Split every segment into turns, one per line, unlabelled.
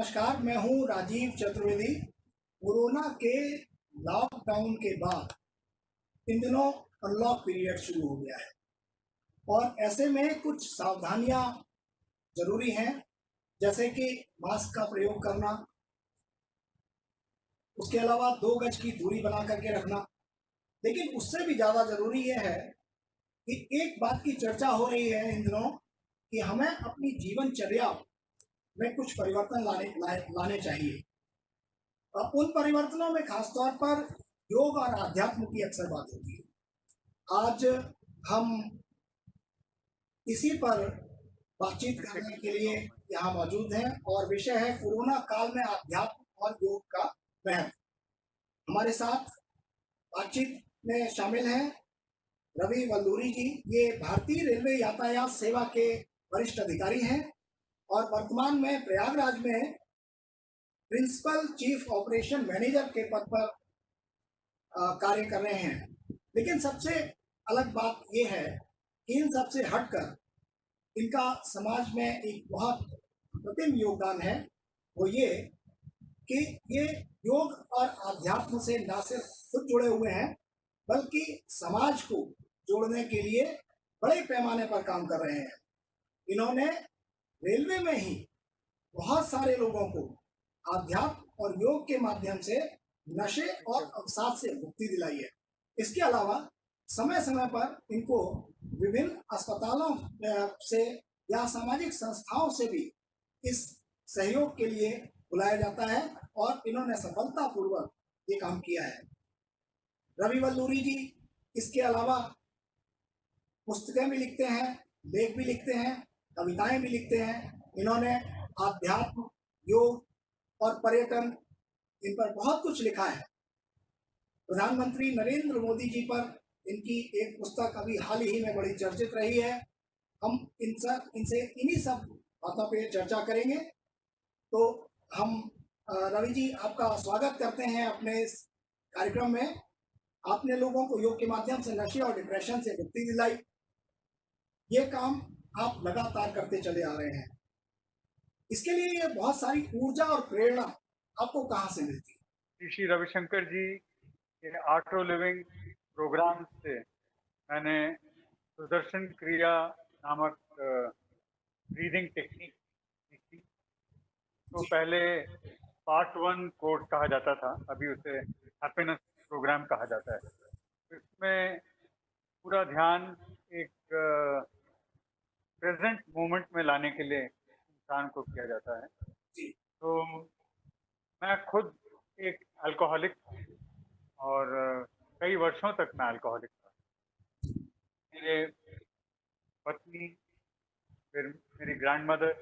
नमस्कार, मैं हूँ राजीव चतुर्वेदी। कोरोना के लॉकडाउन के बाद इन दिनों अनलॉक पीरियड शुरू हो गया है और ऐसे में कुछ सावधानियां जरूरी हैं, जैसे कि मास्क का प्रयोग करना, उसके अलावा 2 गज की दूरी बना करके रखना। लेकिन उससे भी ज़्यादा ज़रूरी ये है कि एक बात की चर्चा हो रही है इन दिनों कि हमें अपनी जीवनचर्या में कुछ परिवर्तन लाने चाहिए। उन परिवर्तनों में खासतौर पर योग और आध्यात्म की अक्सर बात होती है। आज हम इसी पर बातचीत करने के लिए यहाँ मौजूद हैं और विषय है कोरोना काल में आध्यात्म और योग का महत्व। हमारे साथ बातचीत में शामिल हैं रवि वल्लूरी जी। ये भारतीय रेलवे यातायात सेवा के वरिष्ठ अधिकारी हैं और वर्तमान में प्रयागराज में प्रिंसिपल चीफ ऑपरेशन मैनेजर के पद पर कार्य कर रहे हैं। लेकिन सबसे अलग बात यह है कि इन सबसे हटकर इनका समाज में एक बहुत अप्रतिम योगदान है। वो ये कि ये योग और आध्यात्म से न सिर्फ खुद जुड़े हुए हैं, बल्कि समाज को जोड़ने के लिए बड़े पैमाने पर काम कर रहे हैं। इन्होंने रेलवे में ही बहुत सारे लोगों को आध्यात्म और योग के माध्यम से नशे और अवसाद से मुक्ति दिलाई है। इसके अलावा समय समय पर इनको विभिन्न अस्पतालों से या सामाजिक संस्थाओं से भी इस सहयोग के लिए बुलाया जाता है और इन्होंने सफलतापूर्वक ये काम किया है। रवि वल्लूरी जी इसके अलावा पुस्तकें भी लिखते हैं, लेख भी लिखते हैं, कविताएं भी लिखते हैं। इन्होंने आध्यात्म, योग और पर्यटन, इन पर बहुत कुछ लिखा है। प्रधानमंत्री नरेंद्र मोदी जी पर इनकी एक पुस्तक अभी हाल ही में बड़ी चर्चित रही है। हम इनसे इन्हीं सब बातों पे चर्चा करेंगे। तो हम रवि जी, आपका स्वागत करते हैं अपने इस कार्यक्रम में। आपने लोगों को योग के माध्यम से नशे और डिप्रेशन से मुक्ति दिलाई। ये काम आप लगातार करते चले आ रहे हैं। इसके लिए ये बहुत सारी ऊर्जा और प्रेरणा आपको कहाँ से मिलती है?
श्री रविशंकर जी के आर्ट ऑफ लिविंग प्रोग्राम से मैंने सुदर्शन क्रिया नामक ब्रीदिंग टेक्निक सीखी। तो पहले पार्ट 1 कोर्स कहा जाता था, अभी उसे हैप्पीनेस प्रोग्राम कहा जाता है। इसमें पूरा ध्यान एक प्रेजेंट मोमेंट में लाने के लिए इंसान को किया जाता है। तो मैं खुद एक अल्कोहलिक था और कई वर्षों तक मैं अल्कोहलिक था। मेरे पत्नी, फिर मेरी ग्रैंड मदर,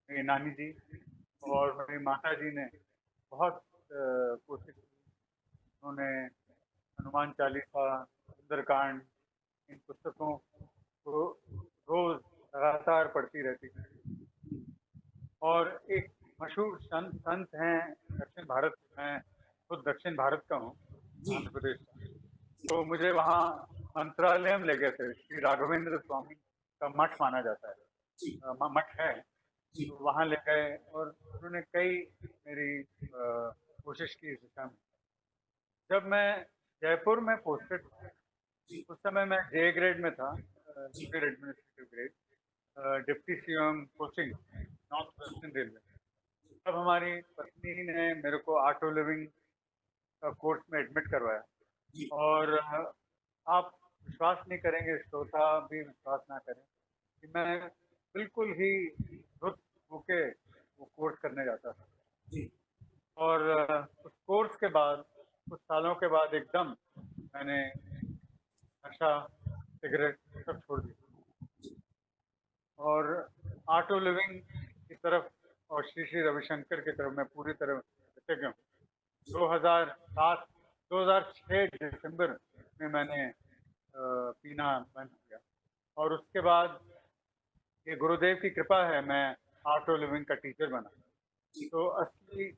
मेरी नानी जी और मेरी माता जी ने बहुत कोशिश की। उन्होंने हनुमान चालीसा, सुंदरकांड, इन पुस्तकों को रोज लगातार पढ़ती रहती थी। और एक मशहूर संत हैं दक्षिण भारत, मैं खुद दक्षिण भारत का हूँ, आंध्र प्रदेश का। तो मुझे वहाँ मंत्रालयम ले गए थे। श्री राघवेंद्र स्वामी का मठ माना जाता है, मठ है, तो वहाँ ले गए और उन्होंने कई मेरी कोशिश की इस दिशा में। जब मैं जयपुर में पोस्टेड था, उस समय मैं जे ग्रेड में था, junior administrative grade, deputy CM posting, north western railway. तब हमारी पत्नी ने मेरे को आर्ट ऑफ लिविंग कोर्स में एडमिट करवाया और आप विश्वास नहीं करेंगे, श्रोता भी विश्वास ना करें कि मैं बिल्कुल ही धुत होके वो कोर्स करने जाता था। और उस कोर्स के बाद कुछ सालों के बाद एकदम मैंने नशा, सिगरेट सब छोड़ दिया और आर्ट ऑफ लिविंग की तरफ और श्री श्री रविशंकर की तरफ मैं पूरी तरह कृतज्ञ हूँ। 2006 दिसंबर में मैंने पीना बंद किया और उसके बाद ये गुरुदेव की कृपा है, मैं आर्ट ऑफ लिविंग का टीचर बना। तो असली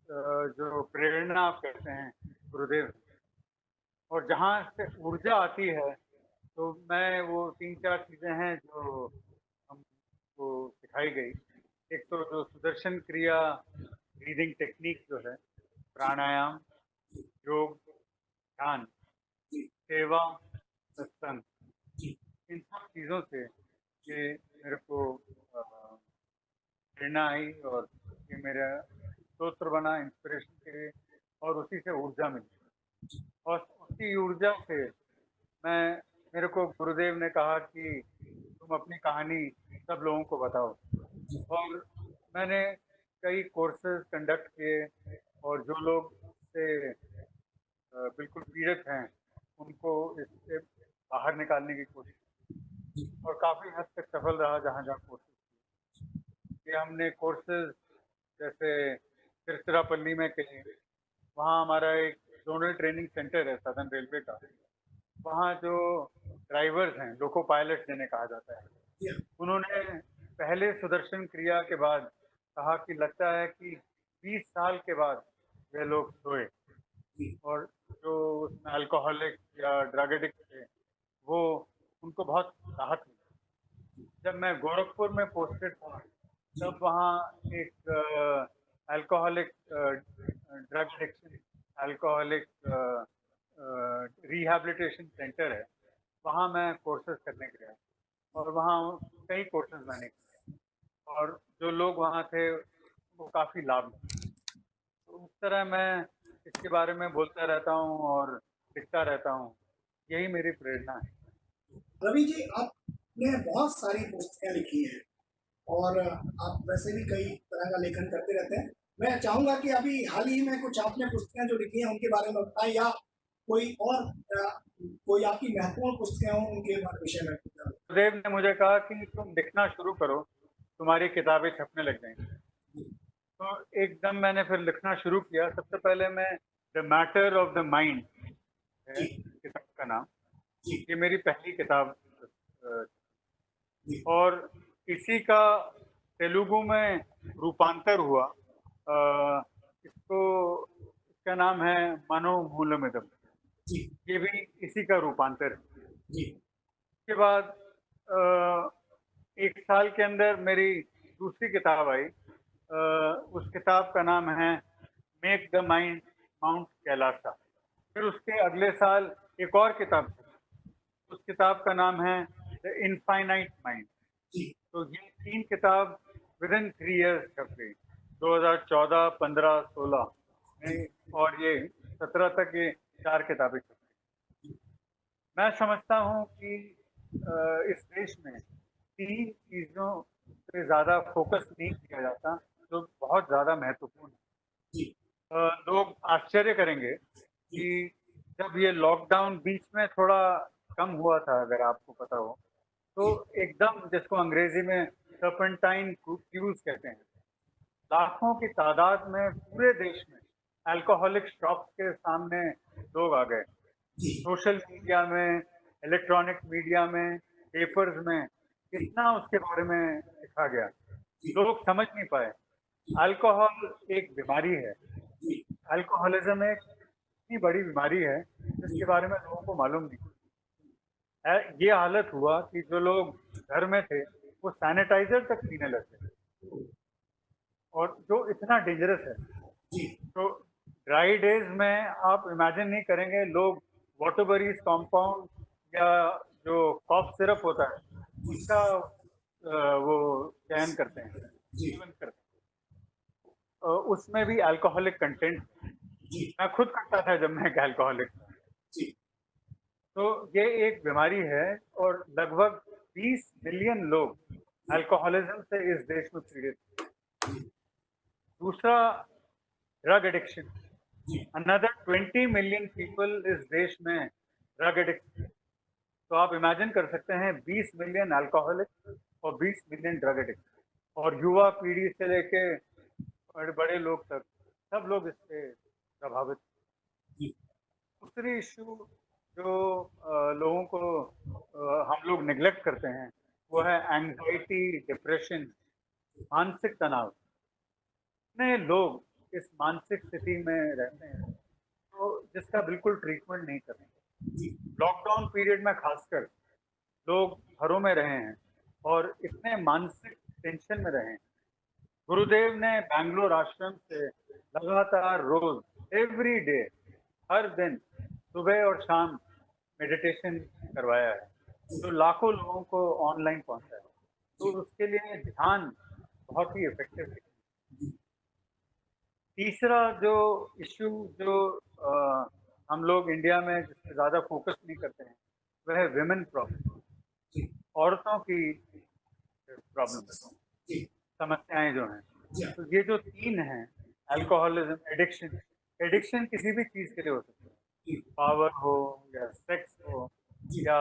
जो प्रेरणा आप कहते हैं गुरुदेव, और जहाँ से ऊर्जा आती है, तो मैं वो 3-4 चीजें हैं जो हमको सिखाई गई। एक तो जो सुदर्शन क्रिया ब्रीदिंग टेक्निक जो है, प्राणायाम, योग, ध्यान,
जी
सेवा, सत्संग,
जी
इन सब चीज़ों से ये मेरे को प्रेरणा आई और ये मेरा स्रोत्र बना इंस्पिरेशन के लिए, और उसी से ऊर्जा मिली। और उसी ऊर्जा से मैं मेरे को गुरुदेव ने कहा कि तुम अपनी कहानी सब लोगों को बताओ। और मैंने कई कोर्सेज कंडक्ट किए, और जो लोग इससे बिल्कुल पीड़ित हैं उनको इससे बाहर निकालने की कोशिश, और काफ़ी हद तक सफल रहा जहाँ जहाँ कोशिश की। ये हमने कोर्सेज जैसे तिरुचिरापल्ली में किए, वहाँ हमारा एक जोनल ट्रेनिंग सेंटर है सदर्न रेलवे का। वहाँ जो ड्राइवर्स हैं, लोको पायलट जिन्हें कहा जाता है,
जी हाँ,
उन्होंने पहले सुदर्शन क्रिया के बाद कहा कि लगता है कि 20 साल के बाद वे लोग सोए,
जी
और जो उसमें अल्कोहलिक या ड्रग एडिक्ट थे वो उनको बहुत राहत मिली। जब मैं गोरखपुर में पोस्टेड था
जी
तब वहाँ एक alcoholic drug addiction, alcoholic rehabilitation centre है, वहाँ मैं कोर्सेज करने गया, और वहाँ कई कोर्सेज मैंने किए, और जो लोग वहाँ थे वो काफ़ी लाभ मिला। तो उस तरह मैं इसके बारे में बोलता रहता हूँ और लिखता रहता हूँ, यही मेरी प्रेरणा है।
रवि जी, आपने बहुत सारी पुस्तकें लिखी हैं और आप वैसे भी कई तरह का लेखन करते रहते हैं। मैं चाहूंगा कि अभी हाल ही में कुछ आपने पुस्तकें जो लिखी हैं उनके बारे में बताएं, या कोई और कोई आपकी महत्वपूर्ण पुस्तकें हों उनके विषय में बताएं।
गुरुदेव ने मुझे कहा कि तुम लिखना शुरू करो, तुम्हारी किताबें छपने लग जाएंगी। तो एकदम मैंने फिर लिखना शुरू किया। सबसे पहले मैं the matter of the mind है
जी
किताब का नाम,
जी
ये मेरी पहली किताब,
जी
और इसी का तेलुगु में रूपांतर हुआ। इसको इसका नाम है मनोमूलमिदम,
जी
ये भी इसी का रूपांतर है।
जी
उसके बाद एक साल के अंदर मेरी दूसरी किताब आई। उस किताब का नाम है make the mind mount Kailasa. फिर उसके अगले साल एक और किताब थी, उस किताब का नाम है द इनफाइनाइट माइंड।
जी
तो ये तीन किताब विद इन 3 इयर्स छप गई, 2014, 15, 16 में, और ये 17 तक ये 4 किताबें छप गई। मैं समझता हूँ कि इस देश में 3 चीज़ों पे ज़्यादा फोकस नहीं किया जाता जो बहुत ज़्यादा महत्वपूर्ण है।
जी
लोग आश्चर्य करेंगे कि जब ये लॉकडाउन बीच में थोड़ा कम हुआ था, अगर आपको पता हो, तो
जी
एकदम जिसको अंग्रेजी में सर्पेंटाइन क्यूज कहते हैं, लाखों की तादाद में पूरे देश में अल्कोहलिक शॉप्स के सामने लोग आ गए।
जी
सोशल मीडिया में, इलेक्ट्रॉनिक मीडिया में, पेपर्स में
जी
इतना उसके बारे में लिखा गया,
जी
लोग समझ नहीं पाए। अल्कोहल एक बीमारी है,
जी
अल्कोहलिज्म एक इतनी बड़ी बीमारी है जिसके
जी
बारे में लोगों को मालूम नहीं है। ये हालत हुआ कि जो लोग घर में थे वो सैनिटाइजर तक पीने लगे, और जो इतना डेंजरस है।
जी
तो ड्राई डेज में आप इमेजिन नहीं करेंगे, लोग वाटरबरीज कॉम्पाउंड या जो कॉफ सिरप होता है उसका वो चयन करते हैं,
जी
सेवन करते हैं। उसमें भी अल्कोहलिक कंटेंट।
जी
मैं खुद करता था जब मैं एक अल्कोहलिक था।
जी
तो ये एक बीमारी है, और लगभग 20 मिलियन लोग अल्कोहलिज्म से इस देश में पीड़ित हैं। दूसरा, drug addiction. Another 20 million people इस देश में ड्रग एडिक्ट। तो आप इमेजिन कर सकते हैं 20 मिलियन अल्कोहलिक और 20 मिलियन ड्रग एडिक्ट, और युवा पीढ़ी से लेके बड़े बड़े लोग तक, सब लोग इससे प्रभावित। दूसरी इशू जो लोगों को हम लोग निगलेक्ट करते हैं वो है एंजाइटी, डिप्रेशन, मानसिक तनाव। इतने लोग इस मानसिक स्थिति में रहते हैं तो जिसका बिल्कुल ट्रीटमेंट नहीं कर रहे। लॉकडाउन पीरियड में खासकर लोग घरों में रहे हैं और इतने मानसिक टेंशन में रहे हैं गुरुदेव ने बैंगलोर आश्रम से लगातार रोज एवरी डे, हर दिन सुबह और शाम मेडिटेशन करवाया है, तो लाखों लोगों को ऑनलाइन पहुंचा है। तो उसके लिए ध्यान बहुत ही इफेक्टिव है। तीसरा जो इश्यू जो हम लोग इंडिया में जिस पे ज़्यादा फोकस नहीं करते हैं, वह है विमेन प्रॉब्लम,
जी
औरतों की प्रॉब्लम,
जी
समस्याएं जो हैं।
जी
तो ये जो तीन हैं, अल्कोहलिज्म, एडिक्शन, एडिक्शन किसी भी चीज़ के लिए हो सकता है,
जी
पावर हो या सेक्स हो,
जी
या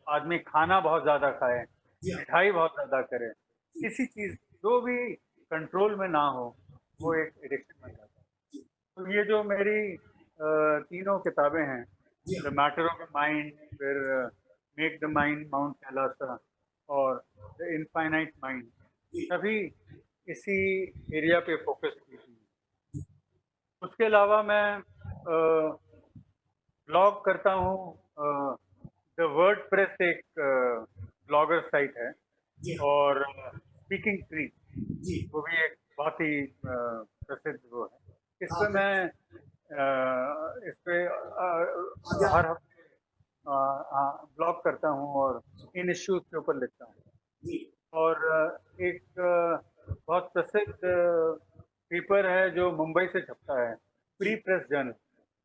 आदमी खाना बहुत ज़्यादा खाए,
जी
मिठाई बहुत ज़्यादा करे, किसी चीज़ जो भी कंट्रोल में ना हो, वो एक एडिक्शन बन जाता है। तो ये जो मेरी तीनों किताबें हैं,
जी
the matter of the mind, फिर make the mind mount Kailasa, और द इनफाइनाइट माइंड, सभी इसी एरिया पे फोकस की थी। उसके अलावा मैं ब्लॉग करता हूँ। द वर्ड प्रेस एक ब्लॉगर साइट है,
जी
और स्पीकिंग ट्री,
जी
वो भी एक बहुत ही प्रसिद्ध वो है। इस
हाँ
पे
फिर
मैं इस पे
आध्या
हर हफ्ते ब्लॉग करता हूँ और इन इश्यूज के ऊपर लिखता हूँ।
जी
और एक बहुत प्रसिद्ध पेपर है जो मुंबई से छपता है,
जी
फ्री प्रेस जर्नल।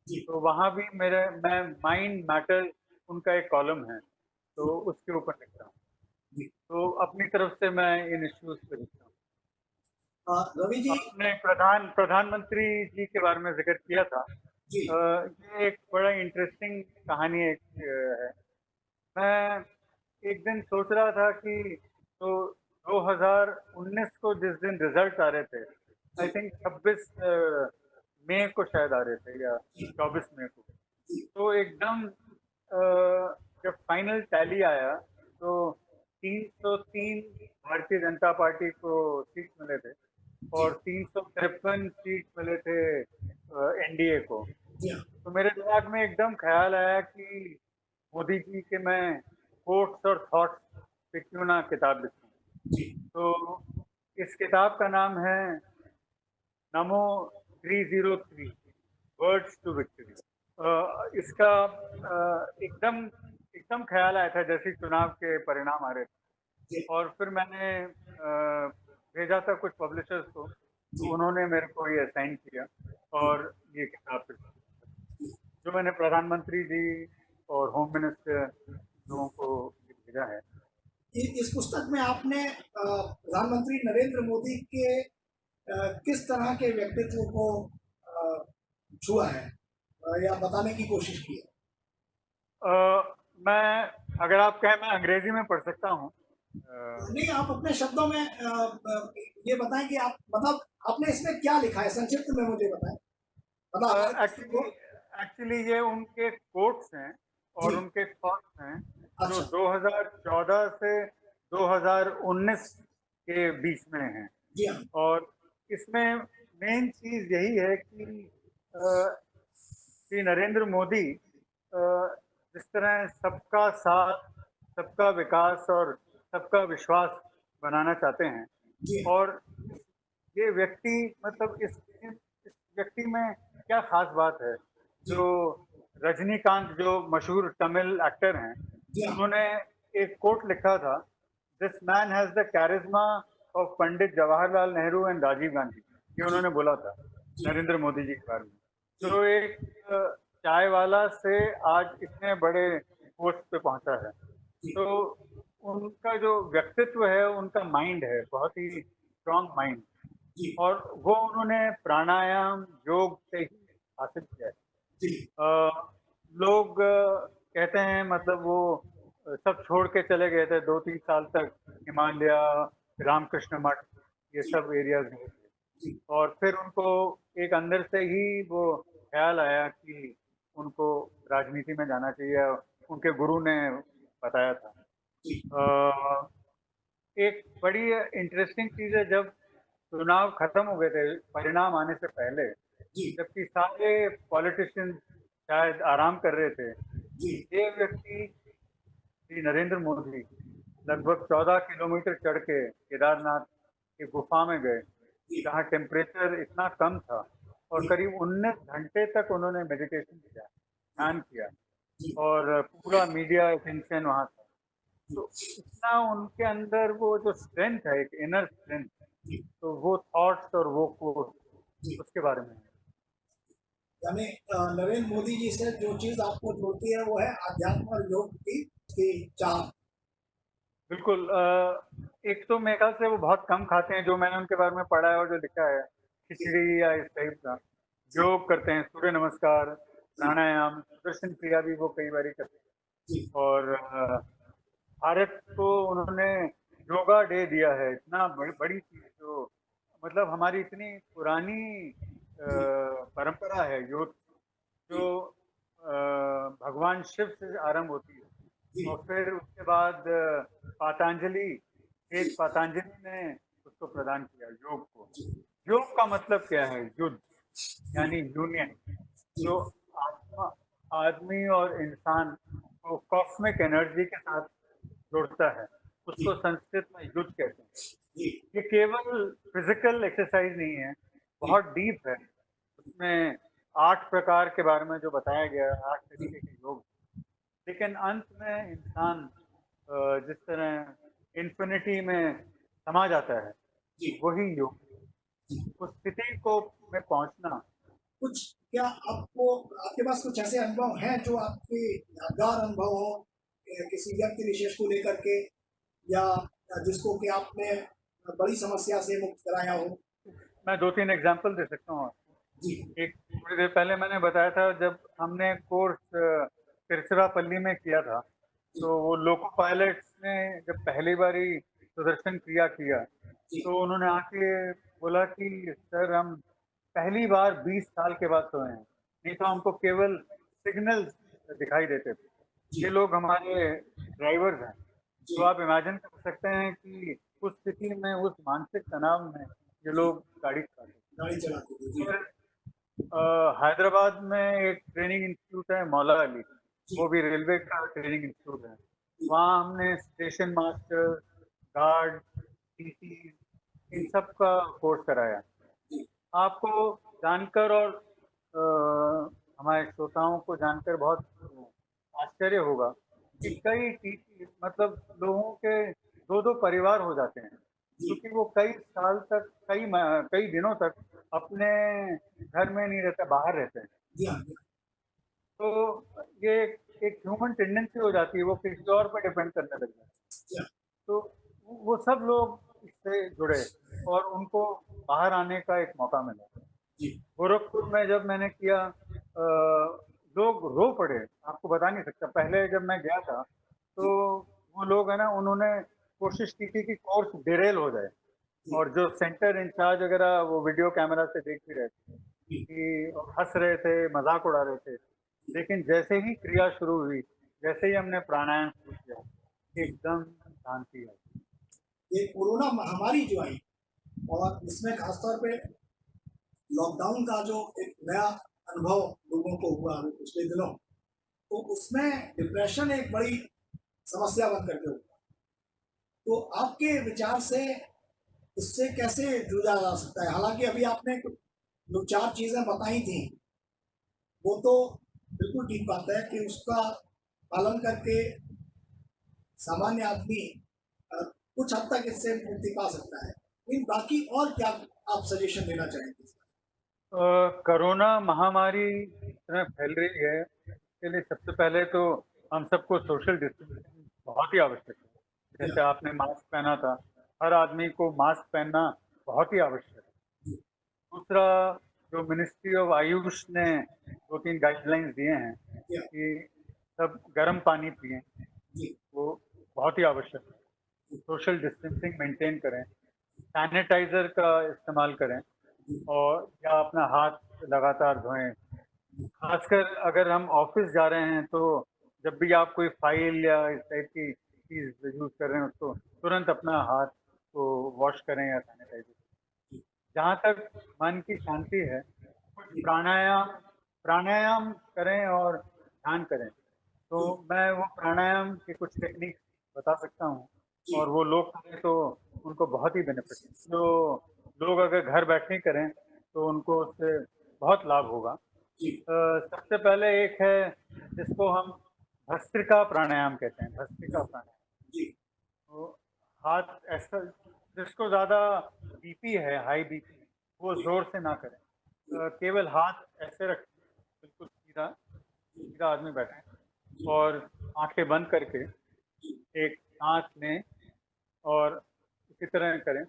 जी
तो वहाँ भी मैं माइंड मैटर, उनका एक कॉलम है,
जी
तो उसके ऊपर लिखता हूँ।
जी
तो अपनी तरफ से मैं इन इश्यूज पे लिखता हूँ।
रवि जी
आपने प्रधानमंत्री जी के बारे में जिक्र किया था।
जी
ये एक बड़ा इंटरेस्टिंग कहानी एक है। मैं एक दिन सोच रहा था कि तो 2019 को जिस दिन रिजल्ट आ रहे थे, आई
जी
थिंक 26 मई को शायद आ रहे थे, या
जी
24 मई को।
जी
तो एकदम जब फाइनल टैली आया, तो 303 भारतीय जनता पार्टी को सीट मिले थे,
जी
और 353 सीट मिले थे एनडीए को।
जी हाँ
तो मेरे दिमाग में एकदम ख्याल आया कि मोदी जी के मैं कोट्स और थॉट्स पे क्यों ना किताब लिखूं।
जी
तो इस किताब का नाम है नमो 303, वर्ड्स टू विक्ट्री। इसका एकदम एकदम ख्याल आया था जैसे ही चुनाव के परिणाम आ रहे थे,
जी
और फिर मैंने भेजा था कुछ पब्लिशर्स को, तो
जी
उन्होंने मेरे को ये असाइन किया, और ये किताब फिर जो मैंने प्रधानमंत्री जी और होम मिनिस्टर लोगों को भेजा है।
इस पुस्तक में आपने प्रधानमंत्री नरेंद्र मोदी के किस तरह के व्यक्तित्व को अ, छुआ है या बताने की कोशिश की है?
मैं, अगर आप कहें, मैं अंग्रेजी में पढ़ सकता हूँ।
नहीं, आप अपने शब्दों में ये बताएं कि आप मतलब आपने इसमें क्या लिखा है, संक्षिप्त में मुझे बताएं, मतलब हमारे दर्शकों
एक्चुअली
को।
एक्चुअली ये उनके कोट्स हैं
जी
और उनके थॉट्स हैं, जो
अच्छा
2014 से 2019 के बीच में हैं।
जी हाँ
और इसमें मेन चीज यही है कि श्री नरेंद्र मोदी जिस तरह सबका साथ, सबका विकास और सबका विश्वास बनाना चाहते हैं,
जी हाँ
और ये व्यक्ति, मतलब इस व्यक्ति में क्या खास बात है,
जी
जो रजनीकांत जो मशहूर तमिल एक्टर हैं,
जी हाँ
उन्होंने एक कोट लिखा था, this man has the charisma of Pandit Jawaharlal Nehru and Rajiv Gandhi. ये
जी
उन्होंने बोला था
जी
नरेंद्र मोदी जी के बारे में।
जी
तो एक चाय वाला से आज इतने बड़े पोस्ट पे पहुंचा है।
जी
तो उनका जो व्यक्तित्व है, उनका माइंड है बहुत ही स्ट्रांग माइंड,
जी
और वो उन्होंने प्राणायाम योग से ही हासिल किया है।
जी
लोग कहते हैं, मतलब वो सब छोड़ के चले गए थे 2-3 साल तक, हिमालय, रामकृष्ण मठ, ये
जी
सब एरियाज गए थे,
जी
और फिर उनको एक अंदर से ही वो ख्याल आया कि उनको राजनीति में जाना चाहिए, उनके गुरु ने बताया था।
जी
अ, एक बड़ी इंटरेस्टिंग चीज़ है, जब चुनाव खत्म हो गए थे, परिणाम आने से पहले,
जी
जबकि सारे पॉलिटिशियंस शायद आराम कर रहे थे,
जी
ये व्यक्ति श्री नरेंद्र मोदी लगभग 14 किलोमीटर चढ़ के केदारनाथ की गुफा में गए, जहाँ टेम्परेचर इतना कम था और
जी,
करीब 19 घंटे तक उन्होंने मेडिटेशन किया,
जी,
ध्यान किया,
जी,
और पूरा मीडिया अटेंशन वहाँ था।
जी,
तो इतना उनके अंदर वो जो स्ट्रेंथ है, एक इनर स्ट्रेंथ,
जी,
तो वो थॉट्स और वो कोर्स,
जी।
उसके बारे में है।
यानी नरेंद्र मोदी जी से जो चीज आपको जोड़ती है वो है अध्यात्म और योग की चाह।
बिल्कुल। एक तो मेरे ख्याल से वो बहुत कम खाते हैं, जो मैंने उनके बारे में पढ़ा है और जो लिखा है,
जी,
खिचड़ी या इस टाइप का।
जी,
योग करते हैं, सूर्य नमस्कार,
जी,
प्राणायाम, सुदर्शन क्रिया भी वो कई बार करते
जी,
हैं। और भारत को उन्होंने योगा डे दिया है, इतना बड़ी चीज, जो मतलब हमारी इतनी पुरानी
जी,
परंपरा है योग, जो
जी,
भगवान शिव से आरंभ होती है।
जी,
और फिर उसके बाद पातंजलि, एक पातंजलि ने उसको प्रदान किया योग को। योग का मतलब क्या है? युद्ध, यानी यूनियन,
जी,
जो आत्मा, आदमी और इंसान को कॉस्मिक एनर्जी के साथ जोड़ता है, उसको
जी,
संस्कृत में युद्ध कहते हैं।
जी,
ये केवल फिजिकल एक्सरसाइज नहीं है,
जी,
बहुत डीप है। उसमें 8 प्रकार के बारे में जो बताया गया है, 8 तरीके के योग। लेकिन अंत में इंसान जिस तरह इन्फिनिटी में समा जाता है,
जी,
वही योग,
जी।
उस स्थिति को में पहुंचना।
कुछ क्या आपको आपके पास कुछ ऐसे अनुभव हैं जो आपके यादगार अनुभव हो किसी व्यक्ति विशेष को लेकर के या जिसको कि आपने बड़ी समस्या से मुक्त कराया हो?
मैं 2-3 एग्जांपल दे सकता हूँ आपको।
जी,
एक थोड़ी देर पहले मैंने बताया था, जब हमने कोर्स तिरुचिरापल्ली में किया था,
जी,
तो वो लोको पायलट्स ने जब पहली बारी सुदर्शन क्रिया किया,
जी,
तो उन्होंने आके बोला कि सर, हम पहली बार 20 साल के बाद सोए हैं, नहीं तो हमको केवल सिग्नल्स दिखाई देते थे। ये
जी,
लोग हमारे ड्राइवर्स हैं। तो
जी,
आप इमेजिन कर सकते हैं कि उस स्थिति में, उस मानसिक तनाव में ये
जी,
लोग गाड़ी चलाते थे।
गाड़ी चलाते थे। जी,
फिर हैदराबाद में एक ट्रेनिंग इंस्टीट्यूट है, मौला अली, वो
जी,
भी रेलवे का ट्रेनिंग इंस्टीट्यूट है।
जी,
वहाँ हमने स्टेशन मास्टर, गार्ड, टीटी, इन
जी,
सब का कोर्स कराया।
जी,
आपको जानकर और हमारे श्रोताओं को जानकर बहुत आश्चर्य होगा कि
जी,
कई टीटी, मतलब लोगों के दो दो परिवार हो जाते हैं,
जी,
क्योंकि वो कई साल तक, कई दिनों तक अपने घर में नहीं रहते, बाहर रहते हैं।
जी, हाँ, जी,
तो ये एक ह्यूमन टेंडेंसी हो जाती है, वो किसी और पर डिपेंड करने लग जाते हैं।
हाँ,
तो वो सब लोग इससे जुड़े और उनको बाहर आने का एक मौका मिला।
जी,
गोरखपुर में जब मैंने किया, लोग रो पड़े, आपको बता नहीं सकता। पहले जब मैं गया था, तो
जी,
वो लोग है ना, उन्होंने कोशिश की थी कि कोर्स डिरेल हो जाए,
जी,
और जो सेंटर इंचार्ज वगैरह वो वीडियो कैमरा से देख भी रहे थे
जी,
कि हंस रहे थे, मजाक उड़ा रहे थे। लेकिन जैसे ही क्रिया शुरू हुई, जैसे ही हमने प्राणायाम शुरू किया,
जी।
एकदम शांति आई।
ये कोरोना महामारी जो आई और इसमें खासतौर पे लॉकडाउन का जो एक नया अनुभव लोगों को हुआ अभी पिछले दिनों, तो उसमें डिप्रेशन एक बड़ी समस्या बन करके हुआ। तो आपके विचार से इससे कैसे जूझा जा सकता है? हालांकि अभी आपने कुछ जो चार चीजें बताई थी, वो तो बिल्कुल ठीक बात है कि उसका पालन करके सामान्य आदमी कुछ हद तक इससे मुक्ति पा सकता है। लेकिन बाकी और क्या आप सजेशन देना चाहेंगे?
कोरोना महामारी इस तरह फैल रही है, इसके लिए सबसे पहले तो हम सबको सोशल डिस्टेंसिंग बहुत ही आवश्यक है।
जी
जैसे
हाँ,
आपने मास्क पहना था, हर आदमी को मास्क पहनना बहुत ही आवश्यक है।
जी,
दूसरा, जो मिनिस्ट्री ऑफ आयुष ने 2-3 गाइडलाइंस दिए हैं
जी हाँ,
कि सब गर्म पानी पिएं,
जी,
वो बहुत ही आवश्यक है। सोशल डिस्टेंसिंग मेंटेन करें, सैनिटाइजर का इस्तेमाल करें,
जी,
और या अपना हाथ लगातार धोएं। खासकर अगर हम ऑफिस जा रहे हैं, तो जब भी आप कोई फाइल या इस टाइप की चीज यूज कर रहे हैं, उसको तुरंत अपना हाथ को वॉश करें या सैनिटाइज करें। जहाँ तक मन की शांति है, कुछ
जी,
प्राणायाम प्राणायाम करें और ध्यान करें। तो
जी,
मैं वो प्राणायाम की कुछ टेक्निक बता सकता हूँ,
जी,
और वो लोग करें तो उनको बहुत ही बेनिफिट है। जो लोग अगर घर बैठे करें तो उनको उससे बहुत लाभ होगा।
जी
सबसे पहले एक है जिसको हम भस्त्रिका प्राणायाम कहते हैं, भस्त्रिका प्राणायाम।
जी
तो हाथ ऐसा, जिसको ज़्यादा बीपी है, हाई बीपी, वो जोर से ना करें। केवल हाथ ऐसे रखें, बिल्कुल सीधा सीधा आदमी बैठे और आंखें बंद करके एक सांस लें और इसी तरह करें।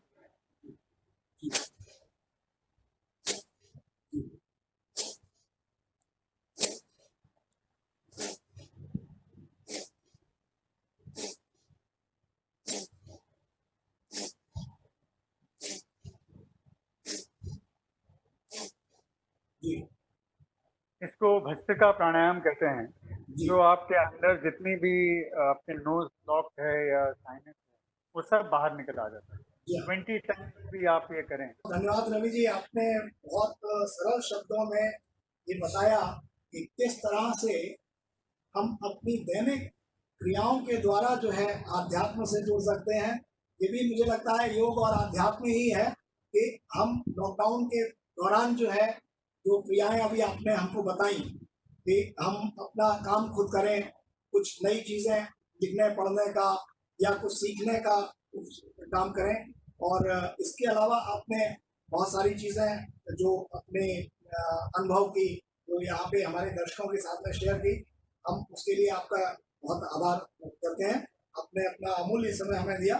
जी
इसको भस्त्रिका प्राणायाम कहते हैं।
जी
जो आपके अंदर जितनी भी आपके नोज ब्लॉक है या साइनस है, वो सब बाहर निकल आ जाता है।
जी हाँ।
20 टाइम्स भी आप ये करें।
धन्यवाद रवि जी, आपने बहुत सरल शब्दों में ये बताया कि किस तरह से हम अपनी दैनिक क्रियाओं के द्वारा जो है आध्यात्म से जुड़ सकते हैं। ये भी मुझे लगता है योग और आध्यात्म ही है कि हम लॉकडाउन के दौरान जो है जो क्रियाएं अभी आपने हमको बताई कि हम अपना काम खुद करें, कुछ नई चीज़ें लिखने पढ़ने का या कुछ सीखने का कुछ काम करें। और इसके अलावा आपने बहुत सारी चीज़ें जो अपने अनुभव की जो यहाँ पे हमारे दर्शकों के साथ में शेयर की, हम उसके लिए आपका बहुत आभार व्यक्त करते हैं। आपने अपना अमूल्य समय हमें दिया।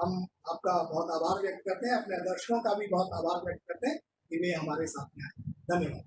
हम आपका बहुत आभार व्यक्त करते हैं, अपने दर्शकों का भी बहुत आभार व्यक्त करते हैं कि वे हमारे साथ में आए। धन्यवाद।